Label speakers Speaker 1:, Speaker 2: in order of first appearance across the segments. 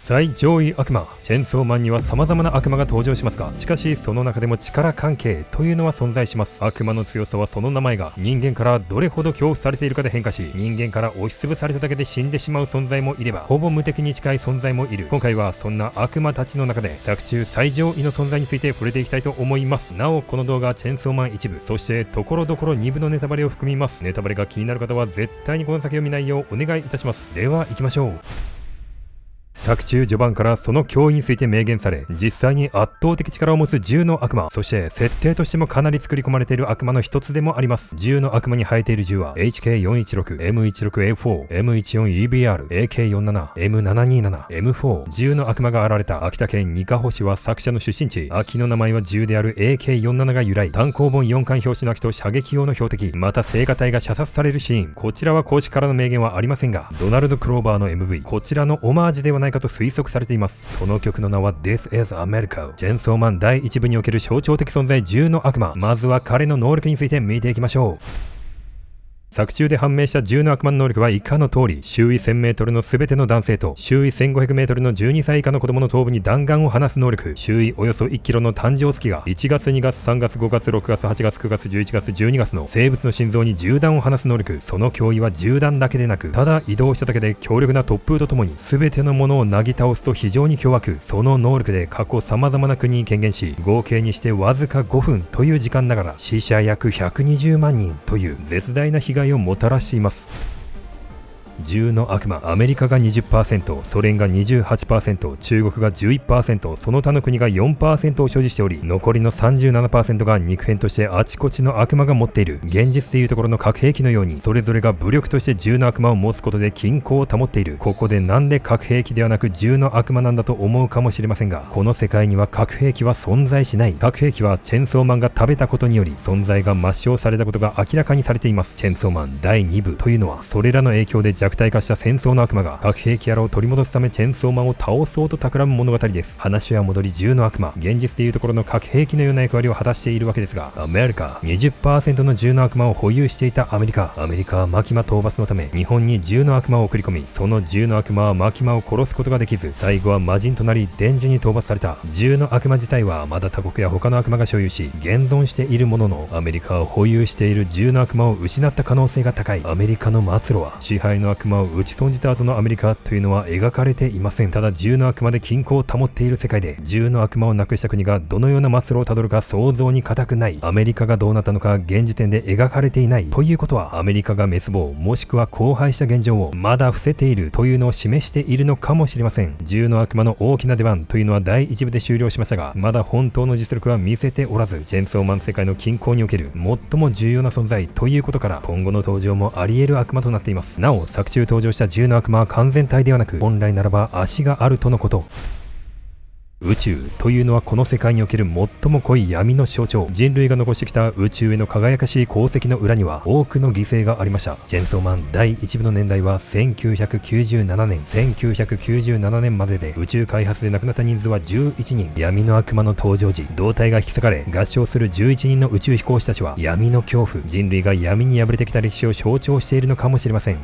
Speaker 1: 最上位悪魔チェンソーマンには様々な悪魔が登場しますが、しかしその中でも力関係というのは存在します。悪魔の強さはその名前が人間からどれほど恐怖されているかで変化し、人間から押しつぶされただけで死んでしまう存在もいれば、ほぼ無敵に近い存在もいる。今回はそんな悪魔たちの中で作中最上位の存在について触れていきたいと思います。なおこの動画はチェンソーマン1部、そしてところどころ2部のネタバレを含みます。ネタバレが気になる方は絶対にこの先を見ないようお願いいたします。では行きましょう。作中序盤からその脅威について明言され、実際に圧倒的力を持つ10の悪魔、そして設定としてもかなり作り込まれている悪魔の一つでもあります。10の悪魔に生えている銃は HK416、M16A4、M14EBR、AK47、M727、M4。10の悪魔が現れた秋田県にかほ市は作者の出身地。秋の名前は銃である AK47 が由来。単行本4巻表紙の秋と射撃用の標的、また聖火隊が射殺されるシーン。こちらは公式からの明言はありませんが、ドナルド・クローバーの MV、こちらのオマージュではないかと推測されています。その曲の名は This is America。 チェンソーマン第1部における象徴的存在10の悪魔。まずは彼の能力について見ていきましょう。作中で判明した10の悪魔の能力は以下の通り、周囲 1000m の全ての男性と周囲 1500m の12歳以下の子供の頭部に弾丸を放す能力、周囲およそ 1km の誕生月が1月2月3月5月6月8月9月11月12月の生物の心臓に銃弾を放す能力。その脅威は銃弾だけでなく、ただ移動しただけで強力な突風とともに全てのものをなぎ倒すと非常に凶悪。その能力で過去様々な国に権限し、合計にしてわずか5分という時間ながら死者約120万人という絶大な被害をもたらしています。10の悪魔、アメリカが 20%、ソ連が 28%、中国が 11%、その他の国が 4% を所持しており、残りの 37% が肉片としてあちこちの悪魔が持っている。現実でいうところの核兵器のように、それぞれが武力として10の悪魔を持つことで均衡を保っている。ここでなんで核兵器ではなく10の悪魔なんだと思うかもしれませんが、この世界には核兵器は存在しない。核兵器はチェンソーマンが食べたことにより存在が抹消されたことが明らかにされています。チェンソーマン第2部というのは、それらの影響で弱体化した戦争の悪魔が核兵器やらを取り戻すためチェンソーマンを倒そうと企む物語です。話は戻り10の悪魔、現実でいうところの核兵器のような役割を果たしているわけですが、アメリカ 20% の10の悪魔を保有していたアメリカはマキマ討伐のため日本に10の悪魔を送り込み、その10の悪魔はマキマを殺すことができず、最後は魔人となりデンジに討伐された。10の悪魔自体はまだ他国や他の悪魔が所有し現存しているものの、アメリカは保有している10の悪魔を失った可能性が高い。アメリカの末路は支配の悪魔を打ち損じた後のアメリカというのは描かれていません。ただ10の悪魔で均衡を保っている世界で10の悪魔をなくした国がどのような末路をたどるか想像に難くない。アメリカがどうなったのか現時点で描かれていないということは、アメリカが滅亡もしくは荒廃した現状をまだ伏せているというのを示しているのかもしれません。10の悪魔の大きな出番というのは第1部で終了しましたが、まだ本当の実力は見せておらず、チェンソーマン世界の均衡における最も重要な存在ということから今後の登場もあり得る悪魔となっています。なお作中登場した10の悪魔は完全体ではなく、本来ならば足があるとのこと。宇宙というのはこの世界における最も濃い闇の象徴。人類が残してきた宇宙への輝かしい功績の裏には多くの犠牲がありました。チェンソーマン第1部の年代は1997年までで、宇宙開発で亡くなった人数は11人。闇の悪魔の登場時、胴体が引き裂かれ合唱する11人の宇宙飛行士たちは闇の恐怖、人類が闇に敗れてきた歴史を象徴しているのかもしれません。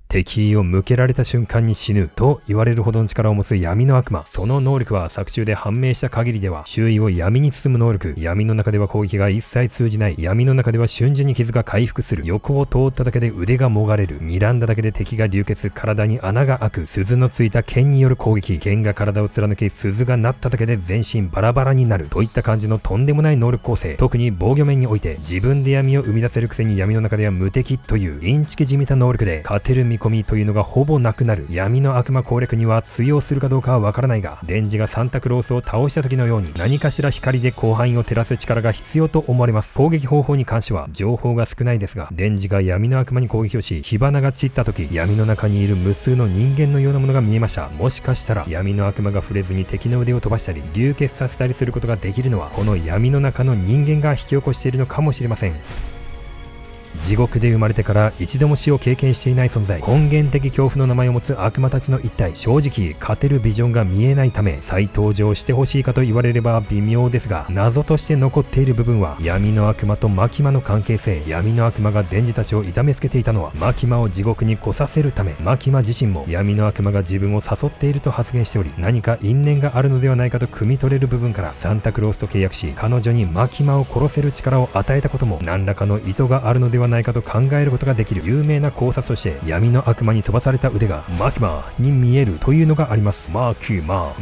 Speaker 1: 敵意を向けられた瞬間に死ぬと言われるほどの力を持つ闇の悪魔。その能力は作中で判明した限りでは周囲を闇に包む能力。闇の中では攻撃が一切通じない。闇の中では瞬時に傷が回復する。横を通っただけで腕がもがれる。睨んだだけで敵が流血、体に穴が開く。鈴のついた剣による攻撃。剣が体を貫き鈴が鳴っただけで全身バラバラになるといった感じのとんでもない能力構成。特に防御面において自分で闇を生み出せるくせに闇の中では無敵というインチキじみた能力で勝てる見込みというのがほぼなくなる。闇の悪魔攻略には通用するかどうかはわからないが、デンジがサンタクロースを倒した時のように何かしら光で広範囲を照らす力が必要と思われます。攻撃方法に関しては情報が少ないですが、デンジが闇の悪魔に攻撃をし火花が散った時、闇の中にいる無数の人間のようなものが見えました。もしかしたら闇の悪魔が触れずに敵の腕を飛ばしたり流血させたりすることができるのは、この闇の中の人間が引き起こしているのかもしれません。地獄で生まれてから一度も死を経験していない存在、根源的恐怖の名前を持つ悪魔たちの一体、正直勝てるビジョンが見えないため再登場してほしいかと言われれば微妙ですが、謎として残っている部分は闇の悪魔とマキマの関係性。闇の悪魔がデンジたちを痛めつけていたのはマキマを地獄に来させるため、マキマ自身も闇の悪魔が自分を誘っていると発言しており、何か因縁があるのではないかと汲み取れる部分からサンタクロースと契約し、彼女にマキマを殺せる力を与えたことも何らかの意図があるのではないかと考えることができる有名な考察として、闇の悪魔に飛ばされた腕がマキマに見えるというのがあります。マキマ、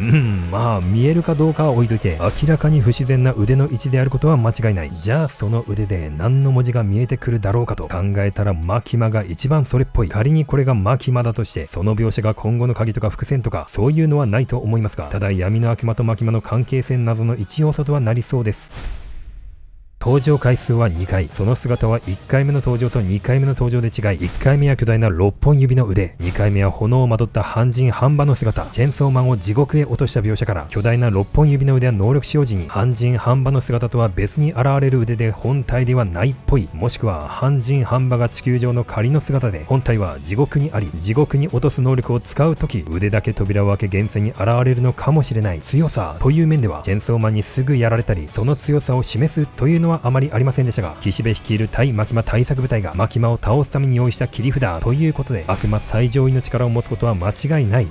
Speaker 1: まあ見えるかどうかは置いといて、明らかに不自然な腕の位置であることは間違いない。じゃあその腕で何の文字が見えてくるだろうかと考えたら、マキマが一番それっぽい。仮にこれがマキマだとして、その描写が今後の鍵とか伏線とかそういうのはないと思いますが、ただ闇の悪魔とマキマの関係性謎の一要素とはなりそうです。登場回数は2回。その姿は1回目の登場と2回目の登場で違い、1回目は巨大な6本指の腕、2回目は炎をまとった半人半馬の姿。チェンソーマンを地獄へ落とした描写から、巨大な6本指の腕は能力使用時に半人半馬の姿とは別に現れる腕で本体ではないっぽい。もしくは半人半馬が地球上の仮の姿で本体は地獄にあり、地獄に落とす能力を使うとき腕だけ扉を開け現世に現れるのかもしれない。強さという面ではチェンソーマンにすぐやられたり、その強さを示すというのはあまりありませんでしたが、岸辺率いる対マキマ対策部隊がマキマを倒すために用意した切り札ということで、悪魔最上位の力を持つことは間違いない。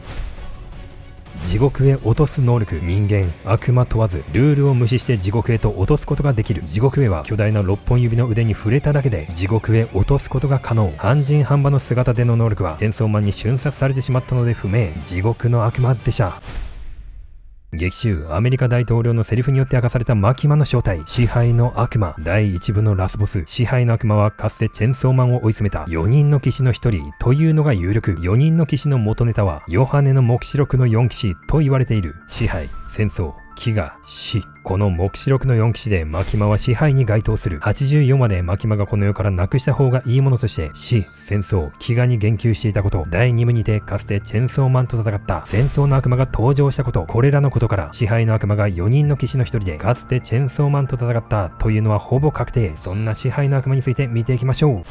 Speaker 1: 地獄へ落とす能力、人間悪魔問わずルールを無視して地獄へと落とすことができる。地獄へは巨大な6本指の腕に触れただけで地獄へ落とすことが可能。半人半馬の姿での能力はチェンソーマンに瞬殺されてしまったので不明。地獄の悪魔でした。劇中アメリカ大統領のセリフによって明かされたマキマの正体、支配の悪魔。第1部のラスボス、支配の悪魔はかつてチェンソーマンを追い詰めた4人の騎士の1人というのが有力。4人の騎士の元ネタはヨハネの黙示録の4騎士と言われている。支配、戦争、飢餓、死。この黙示録の4騎士でマキマは支配に該当する。84話でマキマがこの世からなくした方がいいものとして死、戦争、飢餓に言及していたこと、第2部にてかつてチェンソーマンと戦った戦争の悪魔が登場したこと、これらのことから支配の悪魔が4人の騎士の1人でかつてチェンソーマンと戦ったというのはほぼ確定。そんな支配の悪魔について見ていきましょう。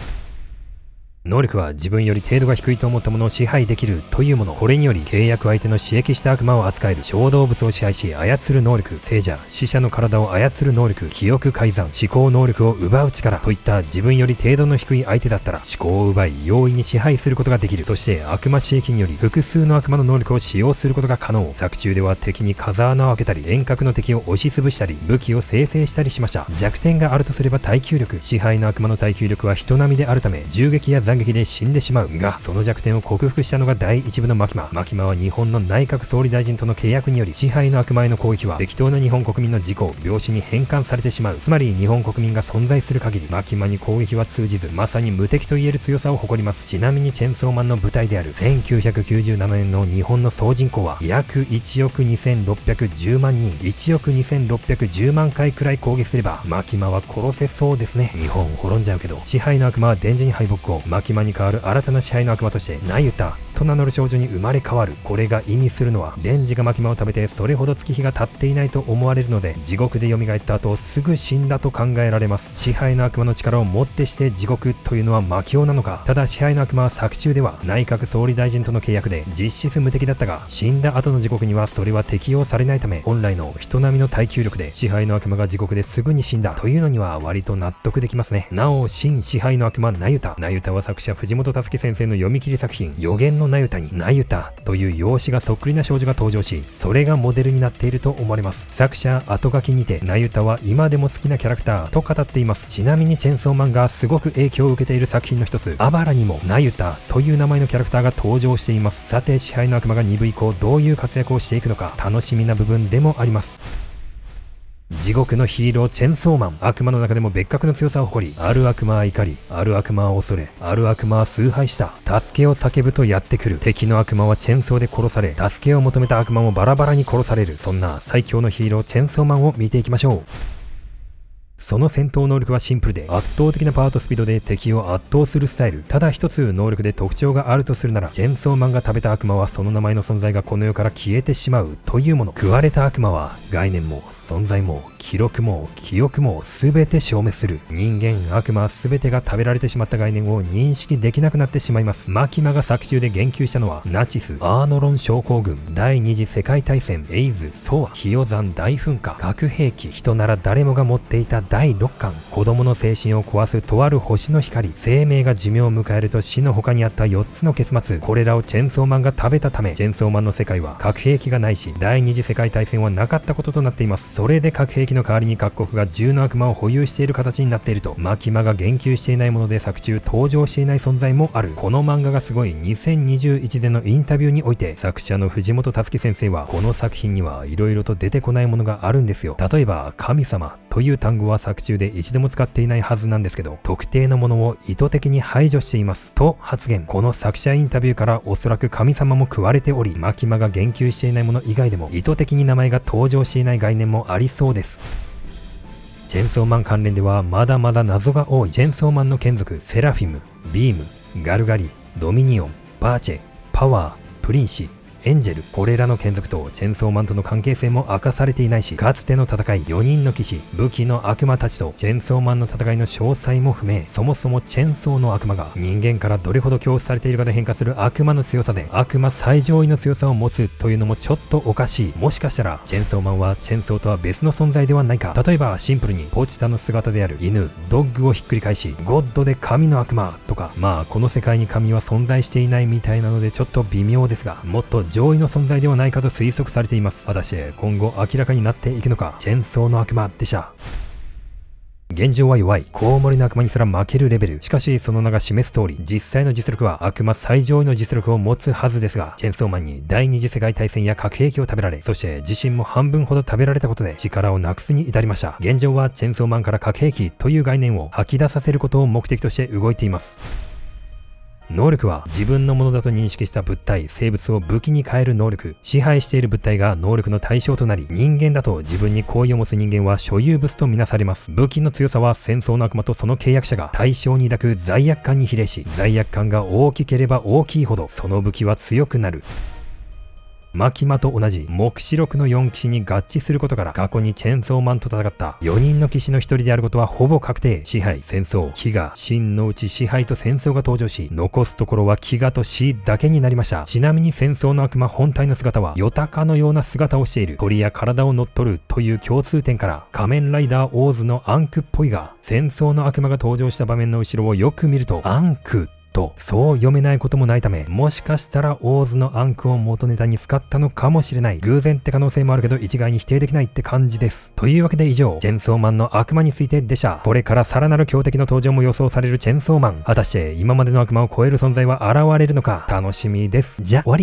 Speaker 1: 能力は自分より程度が低いと思ったものを支配できるというもの。これにより契約相手の刺激した悪魔を扱える。小動物を支配し操る能力、聖者、死者の体を操る能力、記憶改ざん、思考能力を奪う力といった自分より程度の低い相手だったら思考を奪い容易に支配することができる。そして悪魔刺激により複数の悪魔の能力を使用することが可能。作中では敵に風穴を開けたり遠隔の敵を押しつぶしたり武器を生成したりしました。弱点があるとすれば耐久力。支配の悪魔の耐久力は人並みであるため銃撃や斬撃で死んでしまうが、その弱点を克服したのが第1部のマキマ。マキマは日本の内閣総理大臣との契約により支配の悪魔への攻撃は適当な日本国民の自己病死に変換されてしまう。つまり日本国民が存在する限りマキマに攻撃は通じず、まさに無敵と言える強さを誇ります。ちなみにチェンソーマンの舞台である1997年の日本の総人口は約1億2610万人。1億2610万回くらい攻撃すればマキマは殺せそうですね。日本滅んじゃうけど。支配の悪魔はデンジに敗北後、マキマに代わる新たな支配の悪魔としてナユタと名乗る少女に生まれ変わる。これが意味するのはデンジがマキマを食べてそれほど月日が経っていないと思われるので、地獄で蘇った後すぐ死んだと考えられます。支配の悪魔の力をもってして地獄というのは魔境なのか。ただ支配の悪魔は作中では内閣総理大臣との契約で実質無敵だったが、死んだ後の地獄にはそれは適用されないため、本来の人並みの耐久力で支配の悪魔が地獄ですぐに死んだというのには割と納得できますね。なお新支配の悪魔ナユタは作者藤本佑先生の読み切り作品予言のナユタにナユタという容姿がそっくりな少女が登場し、それがモデルになっていると思われます。作者後書きにてナユタは今でも好きなキャラクターと語っています。ちなみにチェンソーマンがすごく影響を受けている作品の一つアバラにもナユタという名前のキャラクターが登場しています。さて支配の悪魔が2部以降どういう活躍をしていくのか楽しみな部分でもあります。地獄のヒーローチェンソーマン。悪魔の中でも別格の強さを誇り、ある悪魔は怒り、ある悪魔は恐れ、ある悪魔は崇拝した。助けを叫ぶとやってくる。敵の悪魔はチェンソーで殺され、助けを求めた悪魔もバラバラに殺される。そんな最強のヒーローチェンソーマンを見ていきましょう。その戦闘能力はシンプルで圧倒的なパワーとスピードで敵を圧倒するスタイル。ただ一つ能力で特徴があるとするなら、チェンソーマンが食べた悪魔はその名前の存在がこの世から消えてしまうというもの。食われた悪魔は概念も存在も記録も記憶も全て消滅する。人間、悪魔全てが食べられてしまった概念を認識できなくなってしまいます。マキマが作中で言及したのは、ナチス、アーノロン症候群、第二次世界大戦、エイズ、ソア、ヒヨ山大噴火、核兵器、人なら誰もが持っていた第6巻、子供の精神を壊すとある星の光、生命が寿命を迎えると死の他にあった4つの結末。これらをチェンソーマンが食べたため、チェンソーマンの世界は核兵器がないし、第二次世界大戦はなかったこととなっています。それで核兵器の代わりに各国が銃の悪魔を保有している形になっていると、マキマが言及していないもので作中登場していない存在もある。この漫画がすごい2021でのインタビューにおいて、作者の藤本つ樹先生は、この作品には色々と出てこないものがあるんですよ。例えば、神様という単語は作中で一度も使っていないはずなんですけど、特定のものを意図的に排除していますと発言。この作者インタビューからおそらく神様も食われており、マキマが言及していないもの以外でも意図的に名前が登場していない概念もありそうです。チェンソーマン関連ではまだまだ謎が多い。チェンソーマンの眷属、セラフィム、ビーム、ガルガリ、ドミニオン、バーチェ、パワー、プリンシ、エンジェル、これらの眷属とチェンソーマンとの関係性も明かされていないし、かつての戦い、4人の騎士、武器の悪魔たちとチェンソーマンの戦いの詳細も不明。そもそもチェンソーの悪魔が人間からどれほど恐怖されているかで変化する悪魔の強さで、悪魔最上位の強さを持つというのもちょっとおかしい。もしかしたらチェンソーマンはチェンソーとは別の存在ではないか。例えばシンプルにポチタの姿である犬、ドッグをひっくり返し、ゴッドで神の悪魔とか、まあこの世界に神は存在していないみたいなのでちょっと微妙ですが、もっと上位の存在ではないかと推測されています。果たして今後明らかになっていくのか。チェンソーの悪魔でした。現状は弱い。コウモリの悪魔にすら負けるレベル。しかしその名が示す通り、実際の実力は悪魔最上位の実力を持つはずですが、チェンソーマンに第二次世界大戦や核兵器を食べられ、そして自身も半分ほど食べられたことで力をなくすに至りました。現状はチェンソーマンから核兵器という概念を吐き出させることを目的として動いています。能力は自分のものだと認識した物体、生物を武器に変える能力。支配している物体が能力の対象となり、人間だと自分に好意を持つ人間は所有物とみなされます。武器の強さは戦争の悪魔とその契約者が対象に抱く罪悪感に比例し、罪悪感が大きければ大きいほどその武器は強くなる。マキマと同じ黙示録の4騎士に合致することから、過去にチェンソーマンと戦った4人の騎士の1人であることはほぼ確定。支配、戦争、飢餓、真のうち支配と戦争が登場し、残すところは飢餓と死だけになりました。ちなみに戦争の悪魔本体の姿はヨタカのような姿をしている。鳥や体を乗っ取るという共通点から仮面ライダーオーズのアンクっぽいが、戦争の悪魔が登場した場面の後ろをよく見るとアンクとそう読めないこともないため、もしかしたらオーズのアンクを元ネタに使ったのかもしれない。偶然って可能性もあるけど一概に否定できないって感じです。というわけで以上、チェンソーマンの悪魔についてでした。これからさらなる強敵の登場も予想されるチェンソーマン。果たして今までの悪魔を超える存在は現れるのか楽しみです。じゃ終わり。